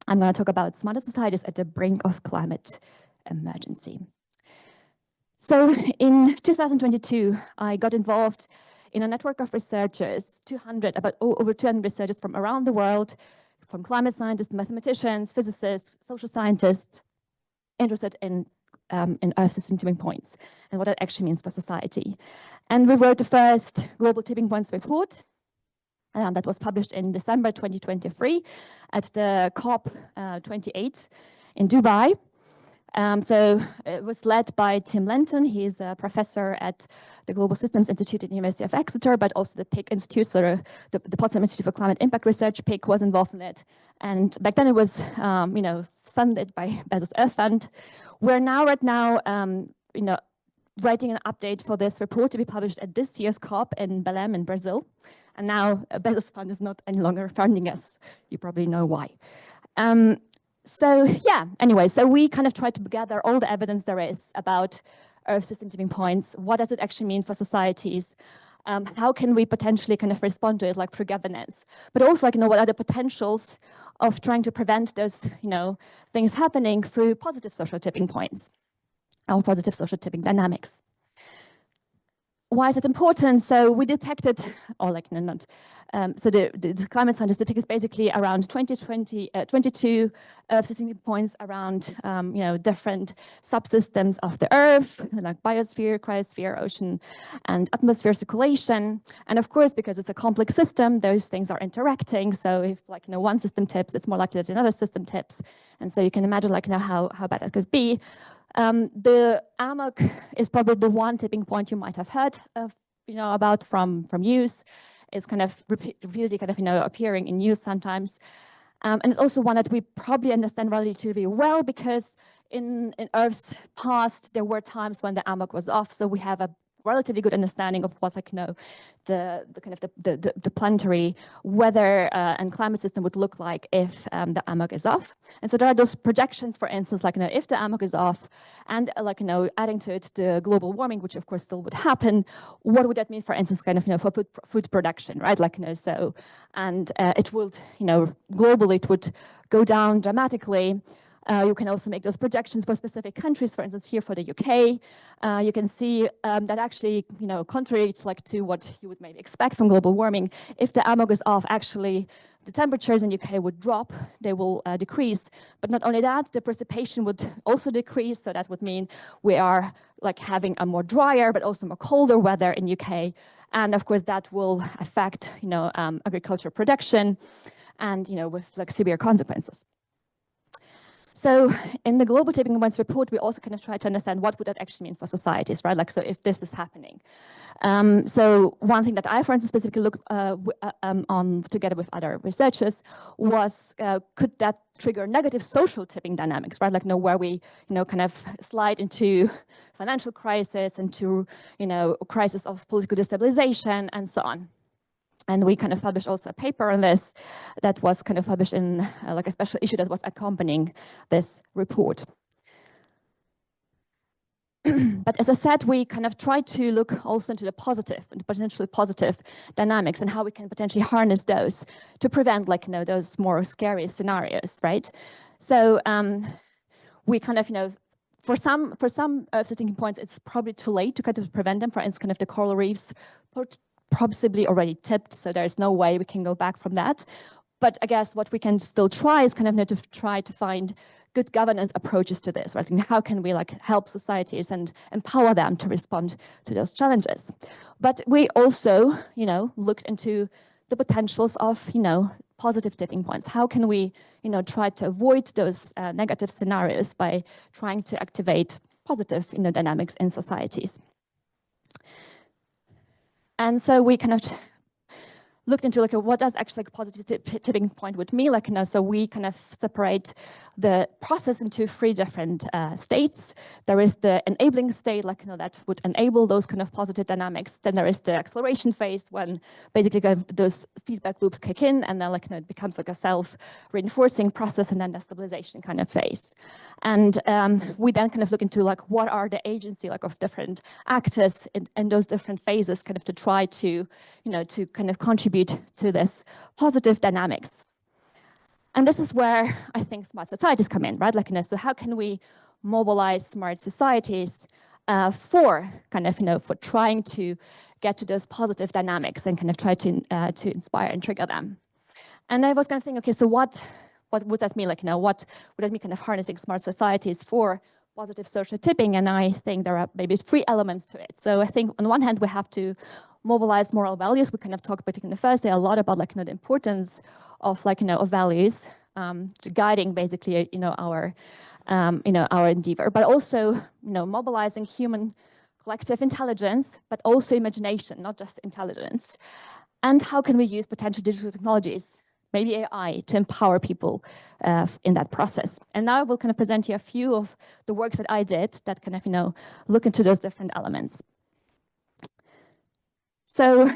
I'm going to talk about smarter societies at the brink of climate emergency. So in 2022, I got involved in a network of researchers, over 200 researchers from around the world, from climate scientists, mathematicians, physicists, social scientists, interested in Earth system tipping points and what that actually means for society. And we wrote the first global tipping points report that was published in December 2023 at the COP 28 in Dubai. So it was led by Tim Lenton. He's a professor at the Global Systems Institute at the University of Exeter, but also the PIC Institute, so the Potsdam Institute for Climate Impact Research, PIC, was involved in it. And back then it was, funded by Bezos Earth Fund. We're now, right now, writing an update for this report to be published at this year's COP in Belém in Brazil. And now Bezos Fund is not any longer funding us. You probably know why. So yeah, anyway, so we kind of tried to gather all the evidence there is about Earth system tipping points. What does it actually mean for societies? How can we potentially kind of respond to it, like through governance? But also, like, what are the potentials of trying to prevent those, things happening through positive social tipping points or positive social tipping dynamics? Why is it important? So we detected, or like not, so the climate scientists detected basically around 22 Earth system points around, different subsystems of the Earth, like biosphere, cryosphere, ocean, and atmosphere circulation. And of course, because it's a complex system, those things are interacting. So if one system tips, it's more likely that another system tips. And so you can imagine how bad that could be. The AMOC is probably the one tipping point you might have heard of, about from news. It's kind of repeatedly appearing in news sometimes. And it's also one that we probably understand relatively well because in Earth's past, there were times when the AMOC was off. So we have a relatively good understanding of what the planetary weather and climate system would look like if the AMOC is off. And so there are those projections, for instance, if the AMOC is off and adding to it the global warming, which of course still would happen, what would that mean, for instance, for food production, right? And it would, globally it would go down dramatically. You can also make those projections for specific countries, for instance, here for the UK. You can see that actually, contrary to what you would maybe expect from global warming, if the AMOC is off, actually the temperatures in UK would drop, they will decrease. But not only that, the precipitation would also decrease. So that would mean we are having a more drier, but also more colder weather in UK. And of course, that will affect, agriculture production and, with severe consequences. So in the Global Tipping Points report, we also kind of try to understand what would that actually mean for societies, right? So if this is happening. So one thing that I, for instance, specifically looked on together with other researchers was, could that trigger negative social tipping dynamics, right? Where we, kind of slide into financial crisis, into, crisis of political destabilization and so on. And we kind of published also a paper on this that was kind of published in a special issue that was accompanying this report. But as I said, we kind of tried to look also into the positive and potentially positive dynamics and how we can potentially harness those to prevent those more scary scenarios, right? So we kind of, for some Earth system points, it's probably too late to kind of prevent them. For instance, the coral reefs possibly already tipped, so there's no way we can go back from that. But I guess what we can still try is kind of to try to find good governance approaches to this, right? And how can we help societies and empower them to respond to those challenges? But we also, looked into the potentials of, positive tipping points. How can we, try to avoid those negative scenarios by trying to activate positive, dynamics in societies? And so we kind of looked into what does actually a positive tipping point would mean. So we kind of separate the process into three different states. There is the enabling state, that would enable those kind of positive dynamics. Then there is the acceleration phase when basically those feedback loops kick in, and then it becomes a self-reinforcing process, and then the stabilization kind of phase. And we then kind of look into what are the agency of different actors in those different phases, kind of to try to to kind of contribute to this positive dynamics. And this is where I think smart societies come in, right? Like, so how can we mobilize smart societies for kind of, for trying to get to those positive dynamics and kind of try to inspire and trigger them. And I was kind of thinking, okay, so what would that mean? Like, what would that mean kind of harnessing smart societies for positive social tipping? And I think there are maybe 3 elements to it. So I think on one hand, we have to mobilize moral values. We kind of talked about in the first day a lot about the importance of of values to guiding basically our our endeavor, but also mobilizing human collective intelligence, but also imagination, not just intelligence. And how can we use potential digital technologies, maybe AI, to empower people in that process? And now I will kind of present you a few of the works that I did that kind of look into those different elements. So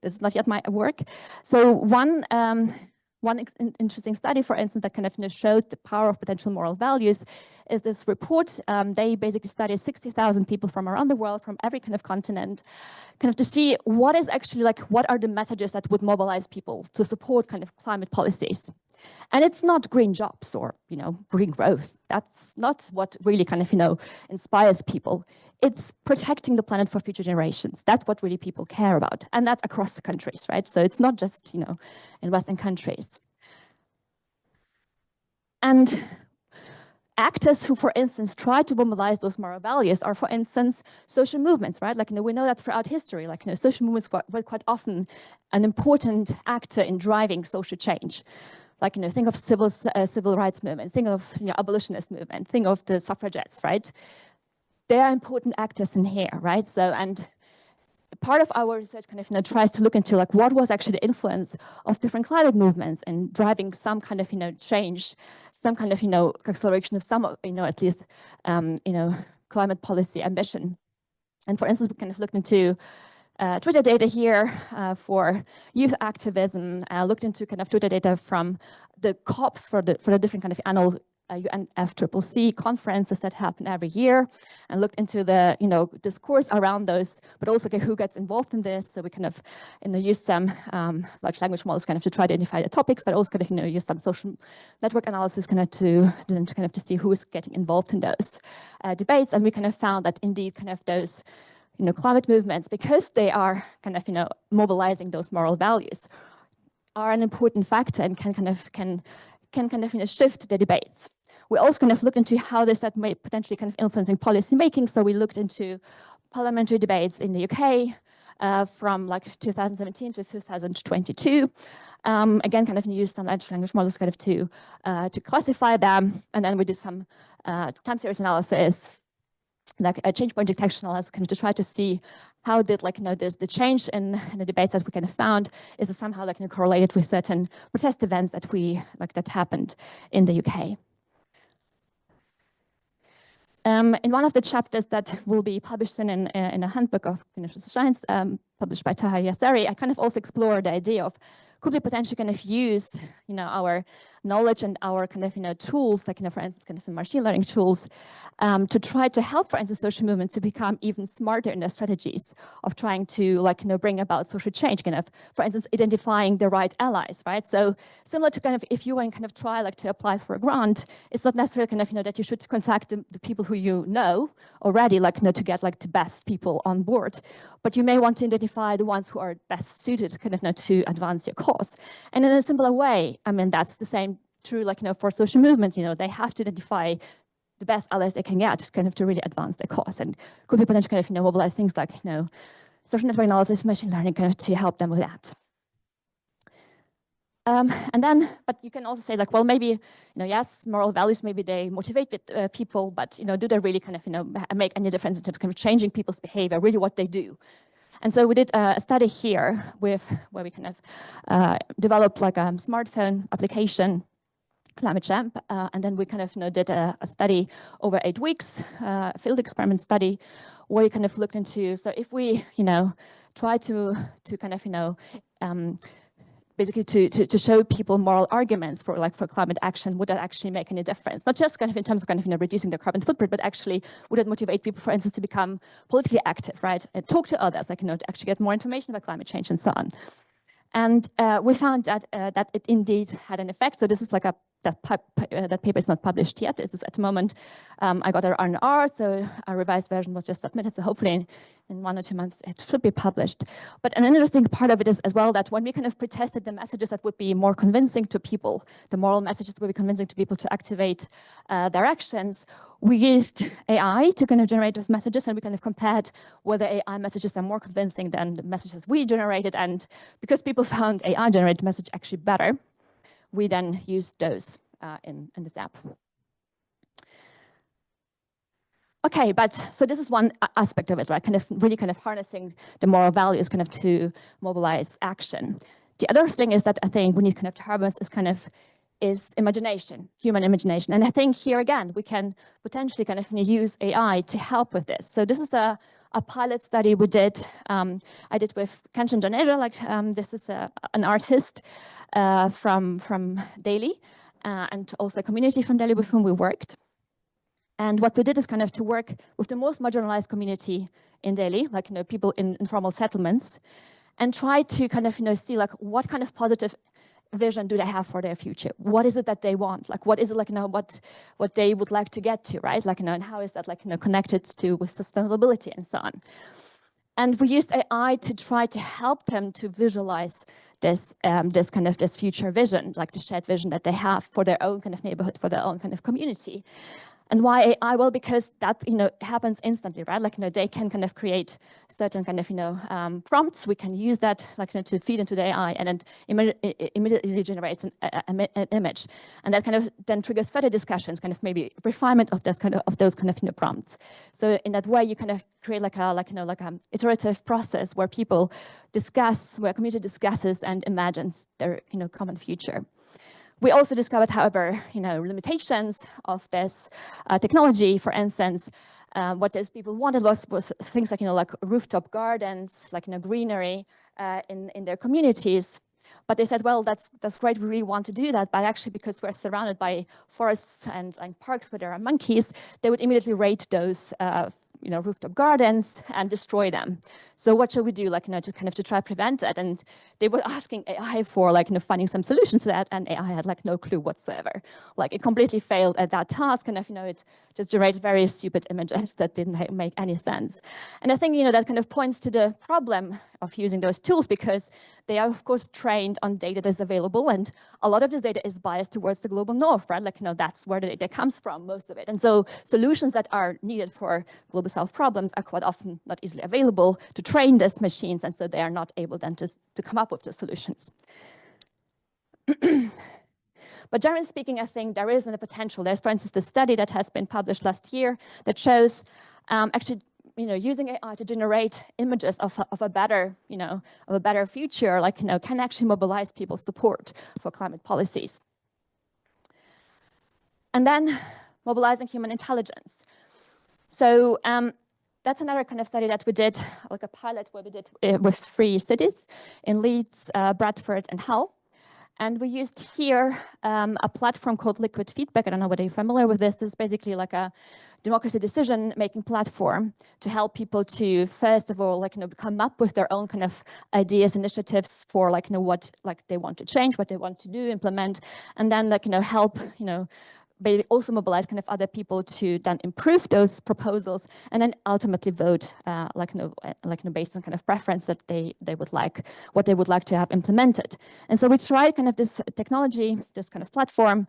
this is not yet my work. So one interesting study, for instance, that kind of showed the power of potential moral values is this report. They basically studied 60,000 people from around the world, from every kind of continent, kind of to see what is actually what are the messages that would mobilize people to support kind of climate policies. And it's not green jobs or, green growth. That's not what really kind of, inspires people. It's protecting the planet for future generations. That's what really people care about. And that's across the countries, right? So it's not just, in Western countries. And actors who, for instance, try to mobilize those moral values are, for instance, social movements, right? We know that throughout history, social movements were quite often an important actor in driving social change. Think of civil rights movement, think of abolitionist movement, think of the suffragettes, right? They are important actors in here, right? So, and part of our research kind of tries to look into what was actually the influence of different climate movements and driving some kind of change, some kind of acceleration of some at least climate policy ambition. And for instance, we kind of looked into Twitter data here for youth activism, looked into kind of Twitter data from the COPs for the different kind of annual UNFCCC conferences that happen every year, and looked into the discourse around those, but also who gets involved in this. So we kind of use some large language models kind of to try to identify the topics, but also kind of use some social network analysis kind of to see who is getting involved in those debates. And we kind of found that indeed kind of those climate movements, because they are kind of mobilizing those moral values, are an important factor and can kind of shift the debates. We also kind of looked into how this that may potentially kind of influencing policy making. So we looked into parliamentary debates in the UK from 2017 to 2022. Again, kind of use some large language models kind of to classify them, and then we did some time series analysis, like a change point detection analysis, kind of to try to see how did the change in the debates that we kind of found is somehow correlated with certain protest events that that happened in the UK. In one of the chapters that will be published in a handbook of social science published by Taha Yassari, I kind of also explore the idea of could we potentially kind of use our knowledge and our kind of tools, for instance kind of machine learning tools, to try to help, for instance, social movements to become even smarter in their strategies of trying to bring about social change, kind of, for instance, identifying the right allies, right? So similar to kind of if you want kind of try to apply for a grant, it's not necessarily kind of that you should contact the people who you know already, to get the best people on board, but you may want to identify the ones who are best suited kind of to advance your cause. And in a similar way, I mean, that's the same true for social movements. They have to identify the best allies they can get kind of to really advance their cause, and could be potentially kind of mobilize things like social network analysis, machine learning kind of to help them with that. And then, but you can also say well, maybe, yes, moral values, maybe they motivate people, but, do they really kind of, make any difference in terms of kind of changing people's behavior, really what they do? And so we did a study here where we kind of developed a smartphone application, Climate Champ, and then we kind of did a study over 8 weeks, a field experiment study, where we kind of looked into, so if we, try to kind of, basically to show people moral arguments for climate action, would that actually make any difference? Not just kind of in terms of kind of reducing their carbon footprint, but actually would it motivate people, for instance, to become politically active, right? And talk to others, to actually get more information about climate change and so on. And we found that that it indeed had an effect. So this is like that paper is not published yet. It is at the moment. I got an R, so a revised version was just submitted. So hopefully in 1 or 2 months it should be published. But an interesting part of it is as well that when we kind of pretested the messages that would be more convincing to people, the moral messages that would be convincing to people to activate their actions, we used AI to kind of generate those messages, and we kind of compared whether AI messages are more convincing than the messages we generated. And because people found AI generated message actually better, we then used those in this app. Okay, but so this is one aspect of it, right? Kind of really kind of harnessing the moral values kind of to mobilize action. The other thing is that I think we need kind of to harness is imagination, human imagination. And I think here again, we can potentially kind of use AI to help with this. So this is a pilot study we did. I did with Kanchan Janeja, this is an artist from Delhi, and also a community from Delhi with whom we worked. And what we did is kind of to work with the most marginalized community in Delhi, like people in informal settlements, and try to kind of see like what kind of positive vision do they have for their future? What is it that they want? Like what is it like what they would like to get to, right? Like and how is that like connected to with sustainability and so on. And we used AI to try to help them to visualize this this future vision, like the shared vision that they have for their own kind of neighborhood, for their own kind of community. And why AI? Well, because that happens instantly, right? Like they can kind of create certain kind of prompts. We can use that like to feed into the AI, and then immediately generates an image, and that kind of then triggers further discussions, kind of maybe refinement of this those kind of prompts. So in that way, you kind of create like a iterative process where people discuss, where community discusses and imagines their common future. We also discovered, however, limitations of this technology. For instance, what those people wanted was things like like rooftop gardens, like greenery in their communities. But they said, well, that's great. We really want to do that, but actually, because we're surrounded by forests and parks where there are monkeys, they would immediately raid those rooftop gardens and destroy them. So what should we do, like to try to prevent that? And they were asking AI for finding some solutions to that, and AI had no clue whatsoever. Like it completely failed at that task, and it just generated very stupid images that didn't make any sense. And I think that kind of points to the problem of using those tools, because they are of course trained on data that is available, and a lot of this data is biased towards the global north, right? Like that's where the data comes from, most of it. And so solutions that are needed for global south problems are quite often not easily available to train these machines, and so they are not able then to come up with the solutions. But generally speaking, I think there is a potential. There's, for instance, the study that has been published last year that shows actually using AI to generate images of a better, of a better future, like can actually mobilize people's support for climate policies. And then mobilizing human intelligence. So that's another kind of study that we did, like a pilot where we did with 3 cities in Leeds, Bradford, and Hull. And we used here a platform called Liquid Feedback. I don't know whether you're familiar with this. This is basically like a democracy decision-making platform to help people to, first of all, come up with their own kind of ideas, initiatives for what they want to change, what they want to do, implement, and then help but also mobilize kind of other people to then improve those proposals, and then ultimately vote based on kind of preference that they would like, what they would like to have implemented. And so we tried kind of this technology, this kind of platform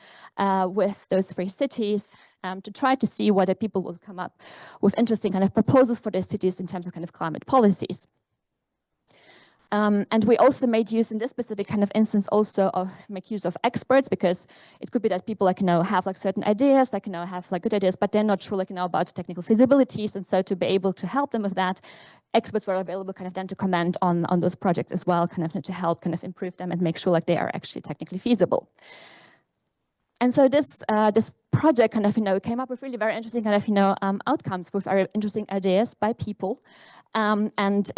with those 3 cities to try to see whether people will come up with interesting kind of proposals for their cities in terms of kind of climate policies. And we also made use in this specific kind of instance also of make use of experts, because it could be that people have certain ideas, have good ideas, but they're not sure about technical feasibilities. And so to be able to help them with that, experts were available kind of then to comment on those projects as well, kind of to help kind of improve them and make sure they are actually technically feasible. And so this project kind of came up with really very interesting kind of outcomes with very interesting ideas by people, and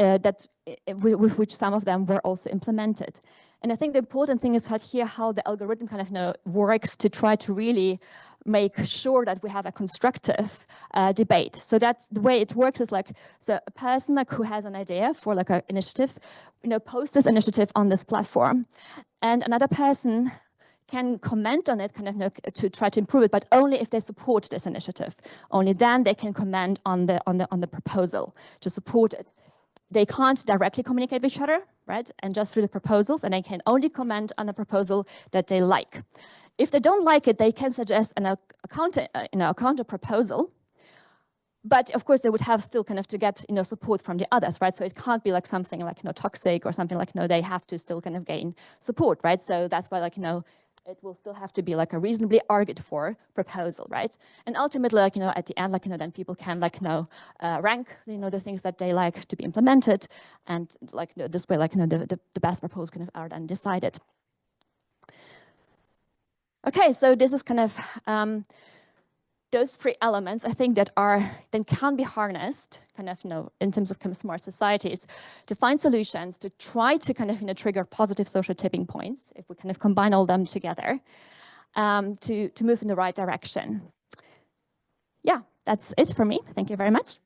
with which some of them were also implemented. And I think the important thing is here how the algorithm kind of works to try to really make sure that we have a constructive debate. So that's the way it works. Is like, so a person like who has an idea for like an initiative, posts this initiative on this platform, and another person can comment on it, kind of to try to improve it, but only if they support this initiative. Only then they can comment on the proposal to support it. They can't directly communicate with each other, right? And just through the proposals, and they can only comment on the proposal that they like. If they don't like it, they can suggest a counter proposal. But of course, they would have still kind of to get support from the others, right? So it can't be like something like toxic or something like they have to still kind of gain support, right? So that's why it will still have to be like a reasonably argued for proposal, right? And ultimately, at the end, then people can rank the things that they like to be implemented, and this way the best proposals kind of are then decided. Okay, so this is kind of those three elements, I think, that can be harnessed kind of in terms of kind of smart societies to find solutions, to try to kind of trigger positive social tipping points, if we kind of combine all them together, to move in the right direction. Yeah, that's it for me. Thank you very much.